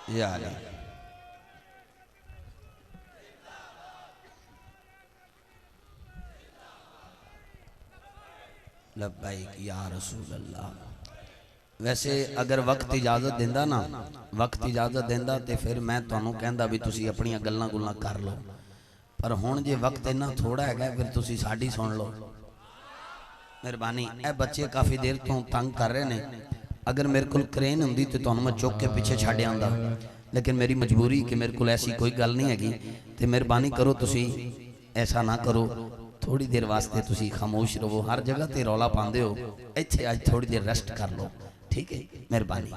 या अली लब्बैक या रसूल अल्लाह। वैसे अगर वक्त इजाजत देंदा ना, वक्त इजाजत देंदा तो फिर मैं तुहानू कहंदा भी तुसी अपनी गल्लां गुल्लां कर लो, पर हुण जे वक्त इन्ना थोड़ा है फिर तुसी साडी सुन लो। मेहरबानी। ए बच्चे काफ़ी देर तो तंग कर रहे ने, अगर मेरे को क्रेन होंदी तो तुहानू मैं चुक के पीछे छड्ड आंदा, लेकिन मेरी मजबूरी कि मेरे को ऐसी कोई गल नहीं हैगी। तो मेहरबानी करो तुसी ऐसा ना करो, थोड़ी देर वास्ते तुसी खामोश रहो। हर जगह ते रौला पाते हो, इत्थे आज थोड़ी देर रेस्ट कर लो, ठीक है? मेहरबानी।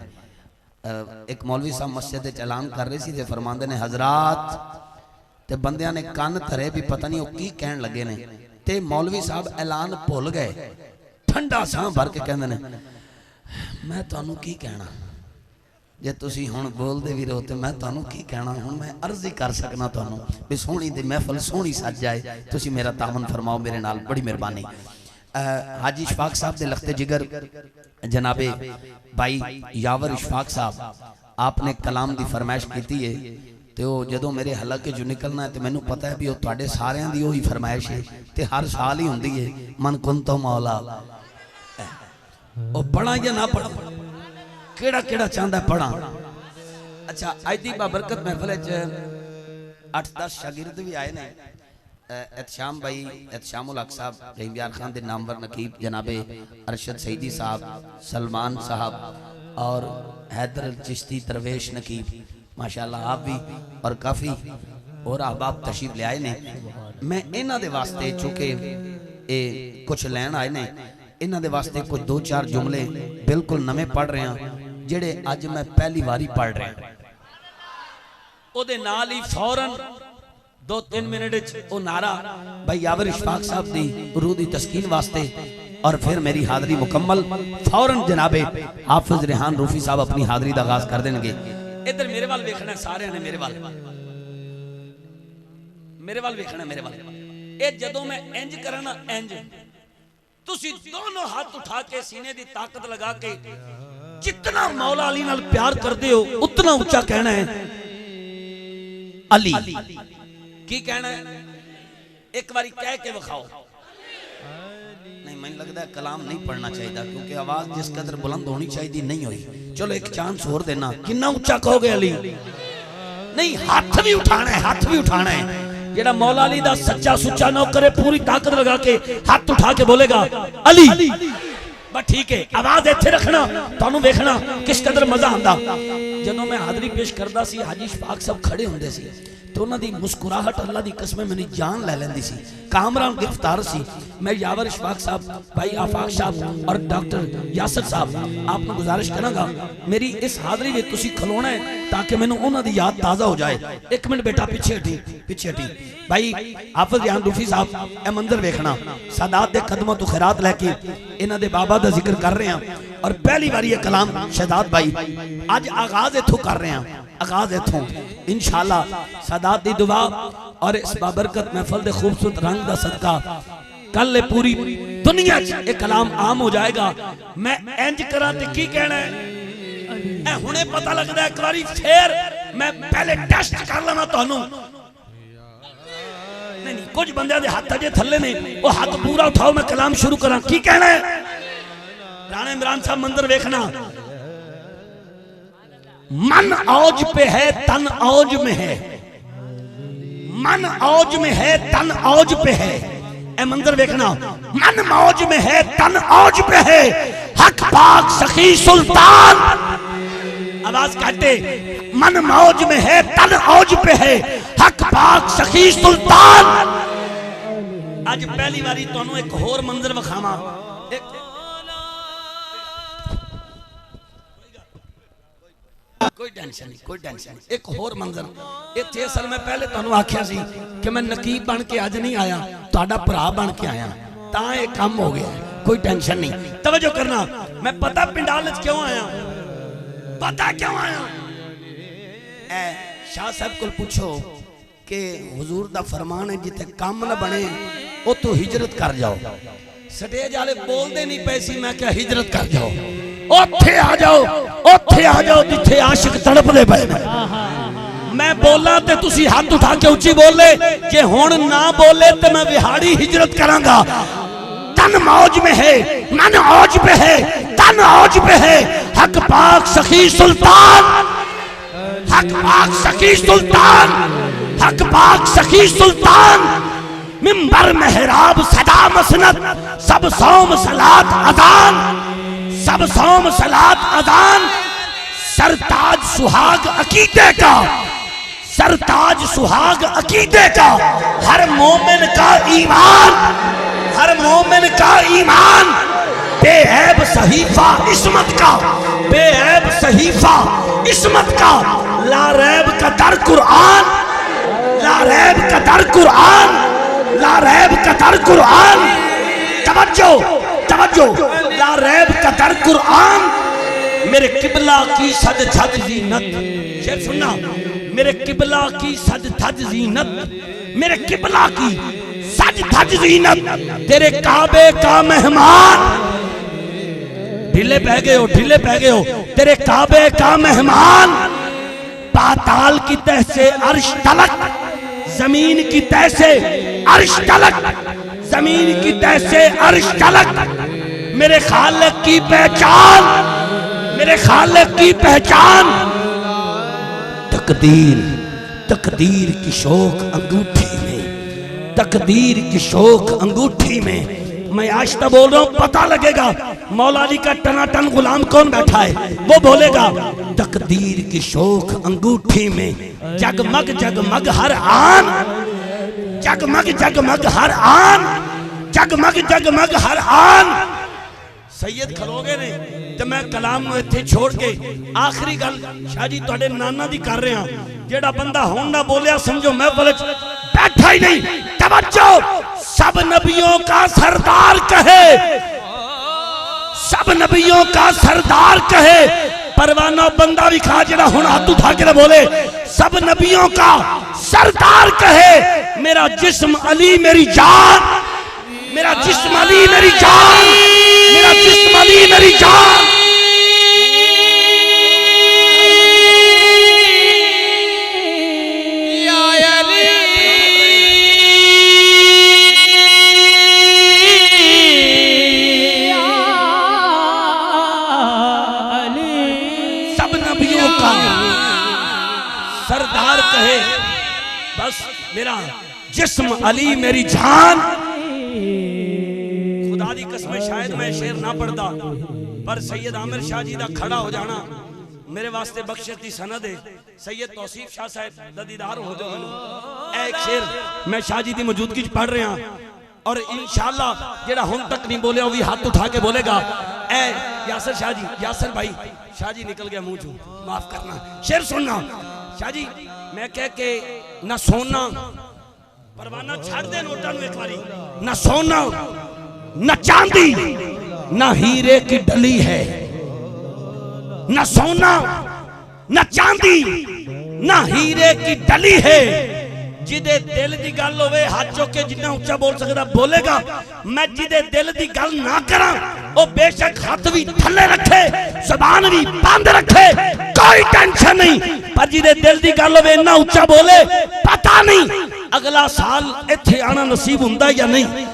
एक मौलवी साहब मस्जिद ऐलान कर रहे थे, फरमाते ने हजरात, ते बंदियां ने कान धरे भी पता नहीं वो की कहन लगे ने, ते मौलवी साहब ऐलान भुल गए, ठंडा साह भर के कहंदे ने मैं तुहानू की कहना, जे तुसी हुण बोलदे भी रहो तो मैं तुहानू की कहना। हुण मैं अर्ज ही कर सकना तुहानू भी सोहनी दी महफल सोहनी सज जाए, तुसी मेरा तामन फरमाओ मेरे नाल, बड़ी मेहरबानी। हाजी इशफाक साहब दे लखते जिगर जनाबे भाई यावर इशफाक साहब आपने कलाम दी फरमाइश की है, तो जदों मेरे हलके चो निकलना है तो मैनू पता है भी वो तुहाडे सारियां दी वही फरमाइश है, तो हर साल ही होंदी है मन कुन तो मौला। वो पढ़ा या ना पढ़ा, केड़ा केड़ा चाहता पढ़ा। अच्छा अज दी बाबरकत महफल 8-10 शागिर्द भी आए ने। एहतशाम भाई एहतशामुल हक साहब, रहीम यार खान दे नामवर नकीब जनाबे अरशद सईदी साहब, सलमान साहब और हैदर चिश्ती दरवेश नकीब, माशाअल्लाह आप भी और काफ़ी और अहबाब तशरीफ ले आए ने। मैं इन्हां दे वास्ते चूँकि ये कुछ लैन आए ने, इन्हां दे वास्ते कुछ 2-4 जुमले बिल्कुल नवे पढ़ रहे हैं, जेड़े अज मैं पहली बारी पढ़ रहा। ओदे नाल ही फौरन 2-3 मिनट वो नारा भाई यावर इशफाक साहब दी रूह दी तस्कीन वास्ते, और फिर मेरी हाजरी मुकम्मल फौरन जनाबे हाफिज रेहान रूफी साहब अपनी हाजरी का आगाज कर देंगे। इधर मेरे वाल वेखना, सारे ने मेरे वाल वेखना, मेरे वाल। ये जदों मैं इंज करा ना, इंज तुसी दोनों हाथ उठा के सीने दी ताकत लगा के जितना मौला अली नाल प्यार करते हो उतना ऊंचा कहना है अली। की कहना है? एक बारी कह के विखाओ। नहीं मैं लगता है कलाम नहीं पढ़ना चाहिए, क्योंकि आवाज जिस कदर बुलंद होनी चाहिए नहीं हुई। चलो एक चांस और देना, कितना ऊंचा कहोगे अली? नहीं, हाथ भी उठाना है, हाथ भी उठाना है। जेड़ा मौला अली दा सच्चा सुच्चा नौकर है, पूरी ताकत लगा के हाथ उठा के बोलेगा अली, बस ठीक है। आवाज इत्थे रखना, तुहानू वेखना किस कदर मजा आंदा। जदों मैं हाजरी पेश करदा सी, हाजी इशफाक साहब खड़े हुंदे सी, तो उन्हां दी मुस्कुराहट अल्लाह दी कसम मेरी जान ले लैंदी सी। कामरान गिरफ्तार सी। मैं यावर इशफाक साहब, भाई आफाक साहब और डॉक्टर यासर साहब आपको गुजारिश करांगा, मेरी इस हाजरी में तुसी खलोना है ताकि मैनू उन्हां दी याद ताज़ा हो जाए। एक मिनट बेटा पीछे हटी, पीछे हटी। भाई हाफिज रेहान रूफी साहब ए मंजर वेखना, सादात दे कदमों तो खैरात लैके इन्हां दे बाबा दा जिक्र कर रहे हैं, और पहली बार ये कलाम शहजाद भाई अज आगाज इथों कर रहे हैं, आगाज इथों इंशाअल्लाह सादात दी दुआ और इस बाबरकत महफल दे खूबसूरत रंग दा सदका कल पूरी दुनिया च ये कलाम आम हो जाएगा। मैं इंज करा ते की कहना है हुणे पता लगदा है, एक बारी फिर मैं पहले टेस्ट कर लवां तुहानू। नहीं कुछ बंदे दे हाथ अजे थल्ले ने, वो हाथ पूरा उठाओ, मैं कलाम शुरू करा। की कहना है? राणा इमरान साहब मंदिर वेखना, मन औज पे है तन औज में है, मन औज में है तन औज पे है। ए मंदिर वेखना, मन मौज में है तन औज पे है, हक पाक सखी सुल्तान। आवाज काटे, मन मौज में है तन औज पे है, हक पाक सखी सुल्तान। आज पहली बारी तुहानू एक होर मंजर विखावां। कोई टेंशन नहीं, कोई टेंशन नहीं। एक होर मंजर इत्थे असल में पहले तुहानू आख्या सी कि मैं नकीब बन के अज नहीं आया, तुहाडा भरा बन के आया, तां ये काम हो गया। कोई टेंशन नहीं, तवज्जो करना। मैं पता पिंडाल क्यों आया, पता क्यों आया? ए शाह साहब को पूछो कि हुजूर दा फरमान है जिथे काम न बने उतो हिजरत कर जाओ। स्टेज वाले बोलते नहीं पैसी, मैं क्या हिजरत कर जाओ। ਉੱਥੇ ਆ ਜਾਓ ਜਿੱਥੇ ਆशिक तड़पदे पए ने। मैं बोला ते तुसी हाथ उठा के उच्ची बोले, जे हुण ना बोले ते मैं विहाड़ी हिजरत करांगा। तन मौज में है, मन औज पे है, तन औज पे है। हक पाक सखी सुल्तान, हक पाक सखी सुल्तान, हक पाक सखी सुल्तान। मिंबर मेहराब सदा मसनद, सब सौम सलात अजान, सब सौम सलात अजान। सरताज सुहाग अकीदे का, सरताज सुहाग अकीदे का। हर मोमिन का ईमान, हर मोमिन का ईमान। बेऐब सहीफा इस्मत का, बेऐब सहीफा इस्मत का। ला रैब का दर कुरान, ला रैब का दर कुरान, ला रैब का दर कुरान। तवज्जो तवज्जो, ला रैब का दर कुरान। मेरे किबला की सज धज जीनत, शेर सुनना। मेरे किबला की सज धज जीनत, मेरे किबला की सज धज जीनत। तेरे काबे का मेहमान, ढीले पै गए हो, ढीले पै गए हो। तेरे काबे का मेहमान। पाताल की तह से अर्श तलक, जमीन की तह से अर्श तलक, जमीन की तह से अर्श तलक। मेरे खालिक की पहचान, मेरे खालिक की पहचान। तकदीर, तकदीर की शौक अंगूठी में, तकदीर की शौक अंगूठी में। मैं आश्ता बोल रहा हूं, पता लगेगा मौला अली का टनाटन गुलाम कौन बैठा है, वो बोलेगा तकदीर की शौक अंगूठी में। जगमग जगमग हर आन, जगमग जगमग हर आन, जगमग जगमग हर आन। सैयद खलोगे ने ते मैं कलाम नूं इत्थे छोड़ के आखिरी गल शाह जी तुहाडे नाना दी कर रहा। जेड़ा बंदा हुण ना बोलिया समझो महफिल च बैठा ही नहीं। तवज्जो, सब नबियों का सरदार कहे, सब नबियों का सरदार कहे। परवाना बंदा भी खा जेड़ा हुण हाथ उठा के बोले सब नबियों का सरदार कहे। मेरा जिस्म अली मेरी जान, मेरा जिस्म अली मेरी जान, मेरा जिस्म अली मेरी जान। सब नबियों का सरदार कहे, बस मेरा जिस्म अली मेरी जान। खुदा दी कसम शायद मैं शेर ना पढ़दा, पर सैयद आमिर शाह जी दा खड़ा हो जाना मेरे वास्ते बख्शिश दी सनद है। सैयद तौसीफ शाह साहब दा दीदार हो जाओ मैनू। एक शेर मैं शाह जी दी मौजूदगी च पढ़ रहा और इंशाअल्लाह जेड़ा हुण तक नहीं बोलिया वो भी हाथ उठा के बोलेगा। ए यासर शाह जी, यासर भाई, शाह जी निकल गया मुंह चो, माफ करना। शेर सुनना शाह जी, मैं कह के ना सोना परवाना छड़ दे नोटा नूं एक बारी। ना सोना न चांदी न हीरे की डली है, न सोना न चांदी न हीरे की डली है। जिदे दिल दी गल होवे हाथ चुक के जिन्ना उच्चा बोल सकदा बोलेगा। मैं जिदे दिल दी गल ना करा ओ बेशक हाथ भी थल्ले रखे, जुबान भी बंद रखे, कोई टेंशन नहीं। पर जिदे दिल दी गल होवे इन्ना उच्चा बोले, पता नहीं अगला साल इत्थे आना नसीब हुंदा या नहीं।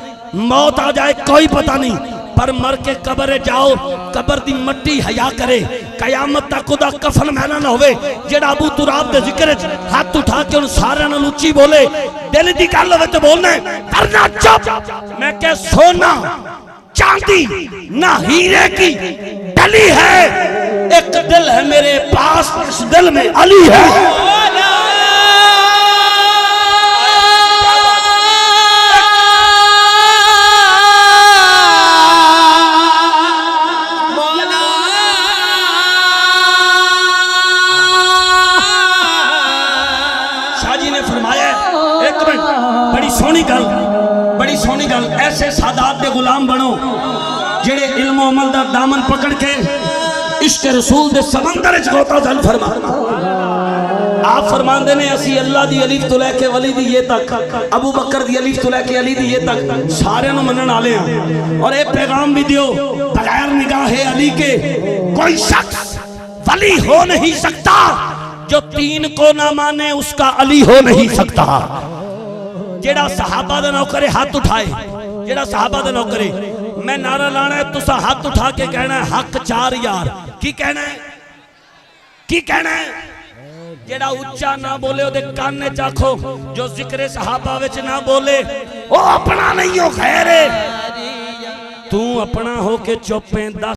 मौत आ जाए कोई पता नहीं, पर मर के कब्र जाओ, कब्र दी मट्टी हया करे। कयामत तक उदा कफन महना ना होवे। जेड़ा अबू तुराब दे जिक्र च हाथ उठा के उन सारे नाल उच्ची बोले, दिल दी गल होवे ते बोलना है, करना चुप। मैं कह सोना चांदी ना हीरे की डली है, एक दिल है मेरे पास, इस दिल में अली है। बड़ी सोहनी गल, ऐसे सादात दे गुलाम बनो जेड़े इल्म अमल दा दामन पकड़ के इश्क रसूल दे समंदर च गोता जल फरमा। आप फरमांदे ने असी अल्लाह दी अलीफ तो लेके वली दी ये तक, अबू बकर दी अलीफ तो लेके अली दी ये तक सारे मनन वाले हैं। और एक पैगाम भी दियो, बगैर निगाहे अली के कोई शख्स वली हो नहीं सकता जो तीन को ना माने, उसका अली हो नहीं सकता। जेड़ा सहाबा दा नौकर है हाथ उठाए, जेड़ा सहाबा दा नौकर है, मैं नारा लाना है, तुसा हाथ उठा के कहना है हक चार यार। की कहना है, की कहना है? जेड़ा उच्चा ना बोले ओदे कान च आखो, जो जिक्र सहाबा विच ना बोले ओ अपना नहीं हो खैर। तू अपना हो के चुप है।